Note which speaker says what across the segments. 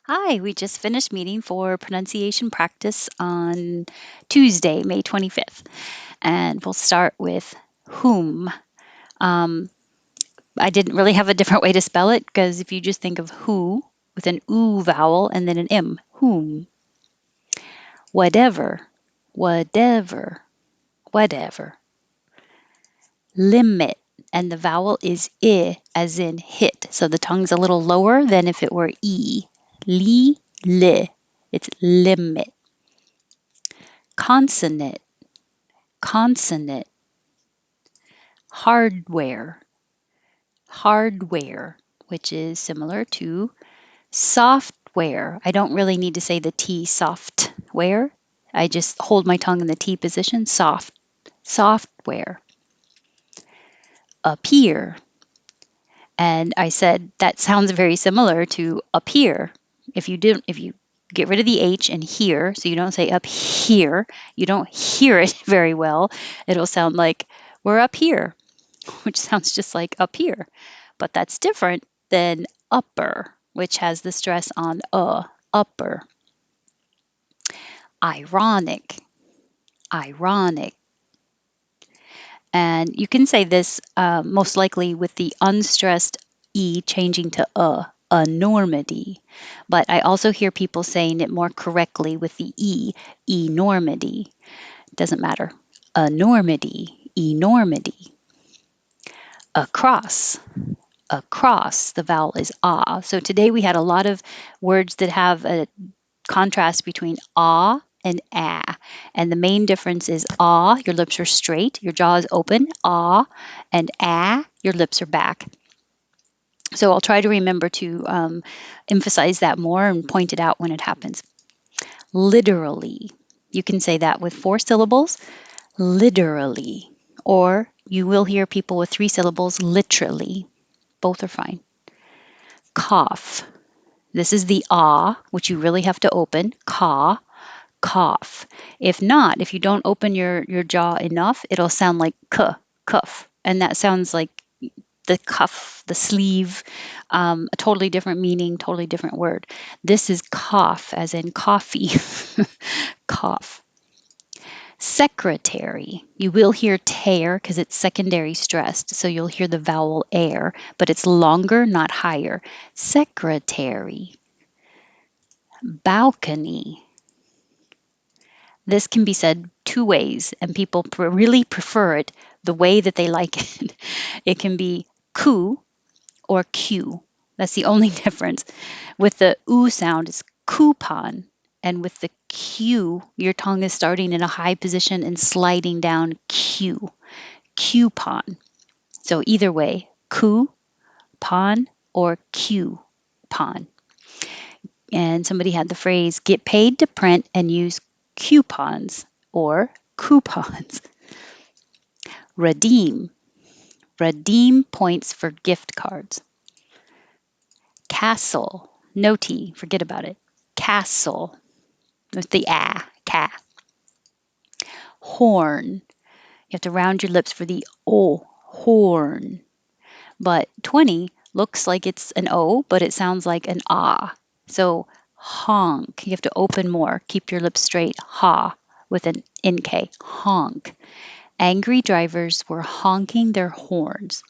Speaker 1: Hi, we just finished meeting for pronunciation practice on Tuesday, May 25th. And we'll start with whom. Um, I didn't really have a different way to spell it because if you just think of who with an oo vowel and then an m, whom. Whatever, whatever, whatever. Limit, and the vowel is I as in hit. So the tongue's a little lower than if it were E. Li. It's limit. Consonant, consonant. Hardware, hardware, which is similar to software. I don't really need to say the T, software. I just hold my tongue in the T position, software. Appear, and I said that sounds very similar to appear. If you get rid of the H and here, so you don't say up here, you don't hear it very well. It'll sound like we're up here, which sounds just like up here. But that's different than upper, which has the stress on upper. Ironic, ironic. And you can say this most likely with the unstressed E changing to enormity. But I also hear people saying it more correctly with the E, enormity. Doesn't matter. Enormity, enormity. Across, across. The vowel is ah. So today we had a lot of words that have a contrast between ah and ah. And the main difference is ah, your lips are straight, your jaw is open, ah, and ah, your lips are back. So I'll try to remember to emphasize that more and point it out when it happens. Literally. You can say that with 4 syllables, literally. Or you will hear people with 3 syllables, literally. Both are fine. Cough. This is the ah, which you really have to open. Ka, cough. If not, if you don't open your jaw enough, it'll sound like cuff. And that sounds like the cuff, the sleeve, a totally different meaning, totally different word. This is cough, as in coffee. Cough. Secretary. You will hear tear because it's secondary stressed, so you'll hear the vowel air, but it's longer, not higher. Secretary. Balcony. This can be said 2 ways, and people really prefer it the way that they like it. It can be ku or q. That's the only difference. With the oo sound, it's coupon. And with the q, your tongue is starting in a high position and sliding down q, coupon. So either way, coupon or coupon. And somebody had the phrase get paid to print and use coupons or coupons. Redeem. Redeem points for gift cards. Castle. No T. Forget about it. Castle. With the Horn. You have to round your lips for the O. Horn. But 20 looks like it's an O, but it sounds like an ah. So honk. You have to open more. Keep your lips straight. Ha with an NK. Honk. Angry drivers were honking their horns.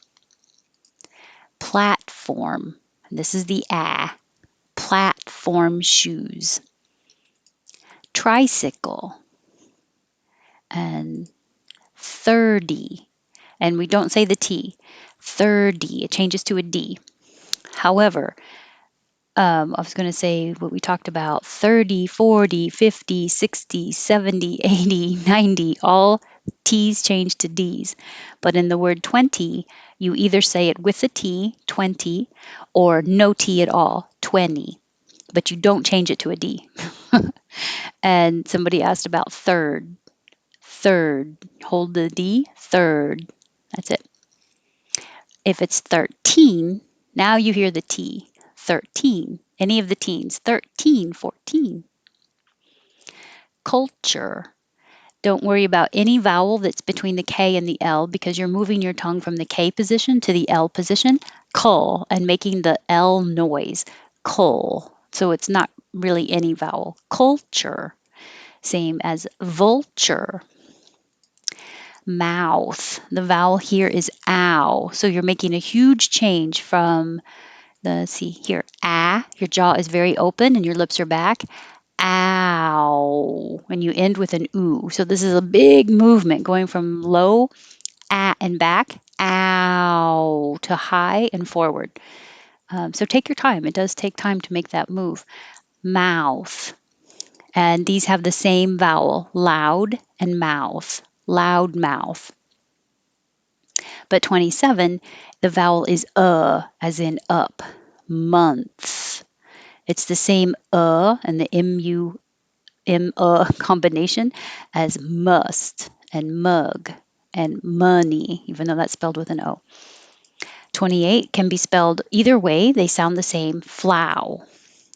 Speaker 1: Platform. This is the platform shoes. Tricycle. And 30. And we don't say the T. 30. It changes to a D. However, I was going to say what we talked about 30, 40, 50, 60, 70, 80, 90, all T's change to D's. But in the word 20, you either say it with a T, 20, or no T at all, 20. But you don't change it to a D. And somebody asked about third. Third. Hold the D, third. That's it. If it's 13, now you hear the T, 13. Any of the teens, 13, 14. Culture. Don't worry about any vowel that's between the K and the L because you're moving your tongue from the K position to the L position, cull, and making the L noise. Cull. So it's not really any vowel. Culture, same as vulture. Mouth, the vowel here is ow. So you're making a huge change from see here, your jaw is very open and your lips are back. Ow. And you end with an oo. So this is a big movement going from low, and back, ow, to high and forward. So take your time. It does take time to make that move. Mouth. And these have the same vowel, loud and mouth. Loud mouth. But 27, the vowel is as in up. Month. It's the same and the combination as must and mug and money, even though that's spelled with an O. 28 can be spelled either way. They sound the same. Flow.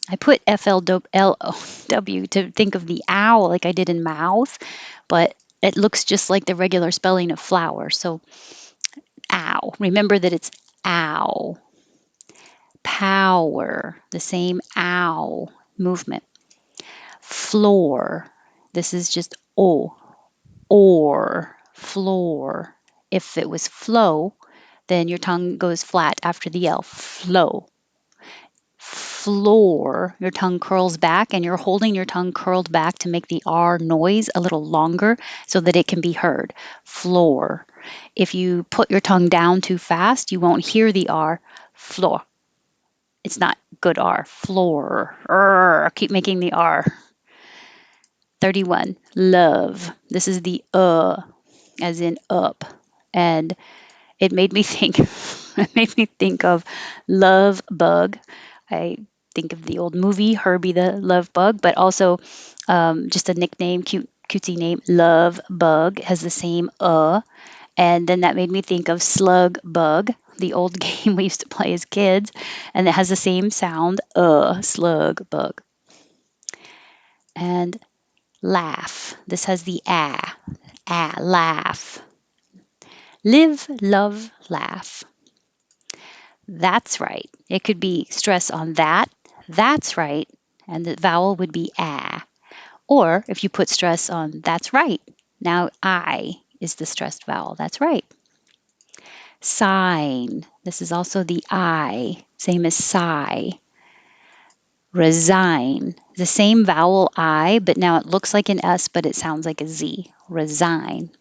Speaker 1: I put FLW to think of the owl like I did in mouth, but it looks just like the regular spelling of flower. So ow. Remember that it's ow. Power. The same ow movement. Floor. This is just or, floor. If it was flow, then your tongue goes flat after the L. Flow. Floor, your tongue curls back, and you're holding your tongue curled back to make the R noise a little longer so that it can be heard. Floor. If you put your tongue down too fast, you won't hear the R. Floor. It's not good R. Floor. Keep making the R. 31. Love. This is the as in up. And it made me think of Love Bug. I think of the old movie Herbie the Love Bug, but also just a nickname, cutesy name, Love Bug has the same and then that made me think of Slug Bug, the old game we used to play as kids, and it has the same sound, slug bug. And laugh. This has the laugh. Live, love, laugh. That's right. It could be stress on that. That's right. And the vowel would be ah. Or if you put stress on that's right. Now I is the stressed vowel. That's right. Sign. This is also the I, same as sigh. Resign. The same vowel I, but now it looks like an S, but it sounds like a Z. Resign.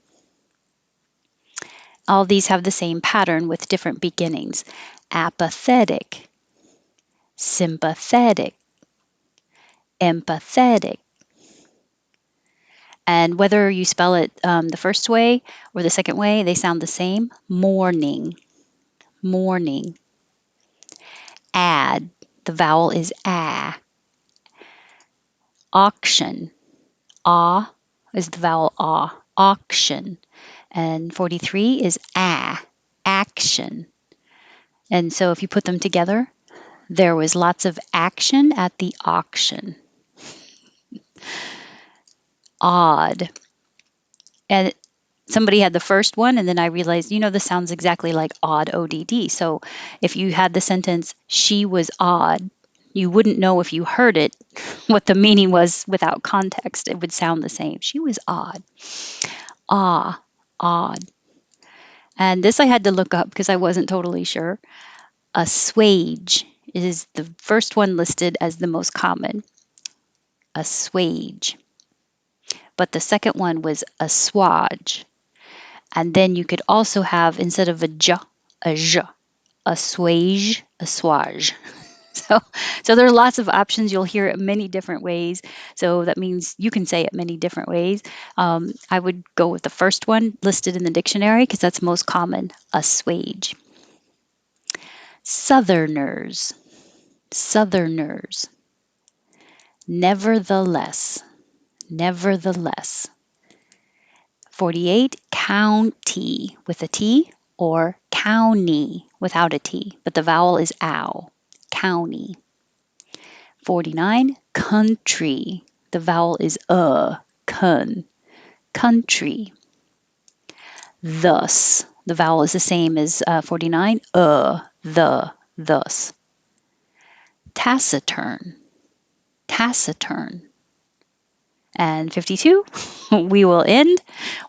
Speaker 1: All these have the same pattern with different beginnings. Apathetic, sympathetic, empathetic. And whether you spell it the first way or the second way, they sound the same. Morning, morning. Add, the vowel is ah. Auction, ah is the vowel ah. Auction. And 43 is action. And so if you put them together, there was lots of action at the auction. Odd. And somebody had the first one, and then I realized, this sounds exactly like odd, ODD. So if you had the sentence, she was odd, you wouldn't know if you heard it what the meaning was without context. It would sound the same. She was odd. Odd. And this I had to look up because I wasn't totally sure. Assuage is the first one listed as the most common. Assuage. But the second one was assuage. And then you could also have, instead of a j, assuage, assuage. So there are lots of options. You'll hear it many different ways. So that means you can say it many different ways. I would go with the first one listed in the dictionary because that's most common, assuage. Southerners, southerners. Nevertheless, nevertheless. 48, county with a T or county without a T, but the vowel is ow, county. 49, country. The vowel is country. Thus, the vowel is the same as 49, thus. Taciturn. taciturn. And 52, we will end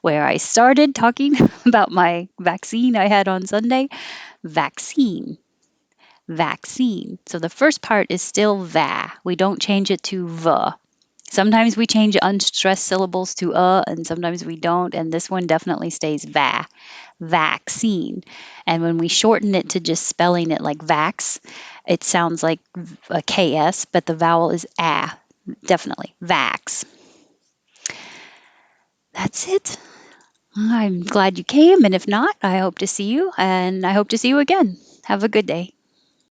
Speaker 1: where I started talking about my vaccine I had on Sunday. Vaccine. Vaccine. So the first part is still va. We don't change it to v. Sometimes we change unstressed syllables to and sometimes we don't. And this one definitely stays va. Vaccine. And when we shorten it to just spelling it like vax, it sounds like a KS, but the vowel is a. Definitely. Vax. That's it. I'm glad you came. And if not, I hope to see you. And I hope to see you again. Have a good day.